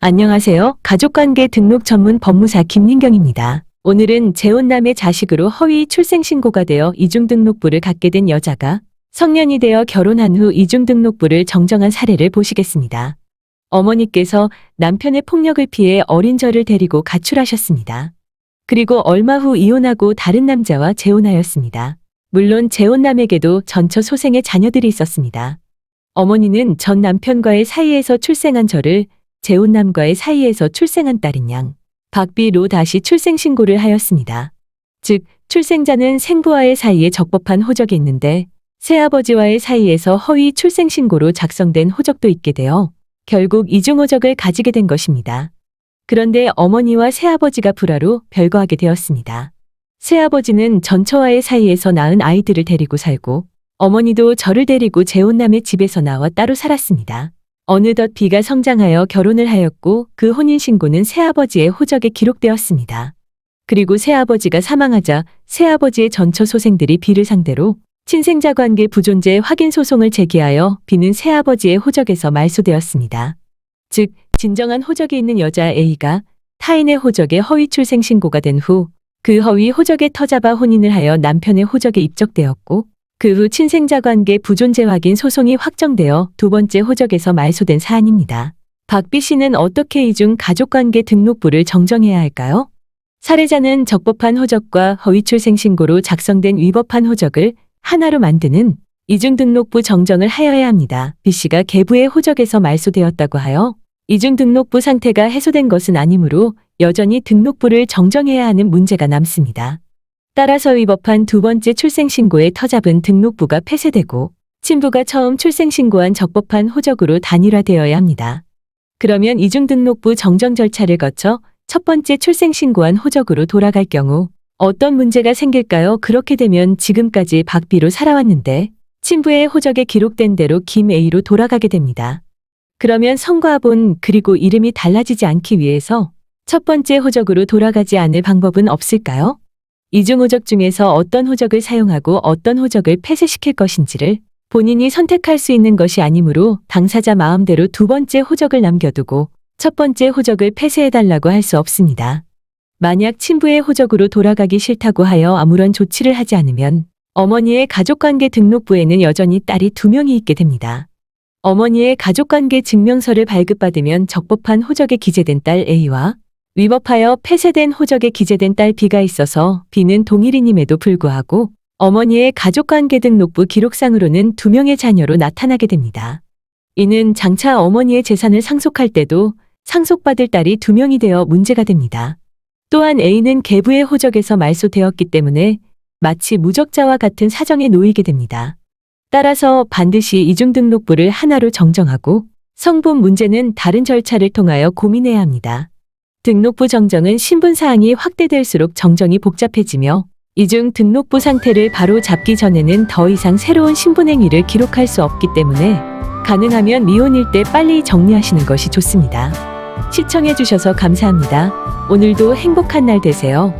안녕하세요. 가족관계 등록 전문 법무사 김민경입니다. 오늘은 재혼남의 자식으로 허위 출생신고가 되어 이중등록부를 갖게 된 여자가 성년이 되어 결혼한 후 이중등록부를 정정한 사례를 보시겠습니다. 어머니께서 남편의 폭력을 피해 어린 저를 데리고 가출하셨습니다. 그리고 얼마 후 이혼하고 다른 남자와 재혼하였습니다. 물론 재혼남에게도 전처 소생의 자녀들이 있었습니다. 어머니는 전 남편과의 사이에서 출생한 저를 재혼남과의 사이에서 출생한 딸인 양 박비로 다시 출생신고를 하였습니다. 즉 출생자는 생부와의 사이에 적법한 호적이 있는데 새아버지와의 사이에서 허위 출생신고로 작성된 호적도 있게 되어 결국 이중호적을 가지게 된 것입니다. 그런데 어머니와 새아버지가 불화로 별거하게 되었습니다. 새아버지는 전처와의 사이에서 낳은 아이들을 데리고 살고 어머니도 저를 데리고 재혼남의 집에서 나와 따로 살았습니다. 어느덧 비가 성장하여 결혼을 하였고 그 혼인신고는 새아버지의 호적에 기록되었습니다. 그리고 새아버지가 사망하자 새아버지의 전처 소생들이 비를 상대로 친생자관계 부존재 확인 소송을 제기하여 비는 새아버지의 호적에서 말소되었습니다. 즉 진정한 호적이 있는 여자 A가 타인의 호적에 허위 출생신고가 된 후 그 허위 호적에 터잡아 혼인을 하여 남편의 호적에 입적되었고 그 후 친생자관계 부존재 확인 소송이 확정되어 두 번째 호적에서 말소된 사안입니다. 박비 씨는 어떻게 이중 가족관계 등록부를 정정해야 할까요? 사례자는 적법한 호적과 허위 출생신고로 작성된 위법한 호적을 하나로 만드는 이중등록부 정정을 하여야 합니다. B 씨가 계부의 호적에서 말소되었다고 하여 이중등록부 상태가 해소된 것은 아니므로 여전히 등록부를 정정해야 하는 문제가 남습니다. 따라서 위법한 두 번째 출생신고에 터잡은 등록부가 폐쇄되고 친부가 처음 출생신고한 적법한 호적으로 단일화되어야 합니다. 그러면 이중등록부 정정 절차를 거쳐 첫 번째 출생신고한 호적으로 돌아갈 경우 어떤 문제가 생길까요? 그렇게 되면 지금까지 박비로 살아왔는데 친부의 호적에 기록된 대로 김 A로 돌아가게 됩니다. 그러면 성과 본 그리고 이름이 달라지지 않기 위해서 첫 번째 호적으로 돌아가지 않을 방법은 없을까요? 이중호적 중에서 어떤 호적을 사용하고 어떤 호적을 폐쇄시킬 것인지를 본인이 선택할 수 있는 것이 아니므로 당사자 마음대로 두 번째 호적을 남겨두고 첫 번째 호적을 폐쇄해달라고 할 수 없습니다. 만약 친부의 호적으로 돌아가기 싫다고 하여 아무런 조치를 하지 않으면 어머니의 가족관계 등록부에는 여전히 딸이 2명이 있게 됩니다. 어머니의 가족관계 증명서를 발급받으면 적법한 호적에 기재된 딸 A와 위법하여 폐쇄된 호적에 기재된 딸 B가 있어서 B는 동일인임에도 불구하고 어머니의 가족관계 등록부 기록상으로는 2명의 자녀로 나타나게 됩니다. 이는 장차 어머니의 재산을 상속할 때도 상속받을 딸이 2명이 되어 문제가 됩니다. 또한 A는 계부의 호적에서 말소되었기 때문에 마치 무적자와 같은 사정에 놓이게 됩니다. 따라서 반드시 이중등록부를 하나로 정정하고 성분 문제는 다른 절차를 통하여 고민해야 합니다. 등록부 정정은 신분사항이 확대될수록 정정이 복잡해지며 이중 등록부 상태를 바로 잡기 전에는 더 이상 새로운 신분행위를 기록할 수 없기 때문에 가능하면 미혼일 때 빨리 정리하시는 것이 좋습니다. 시청해주셔서 감사합니다. 오늘도 행복한 날 되세요.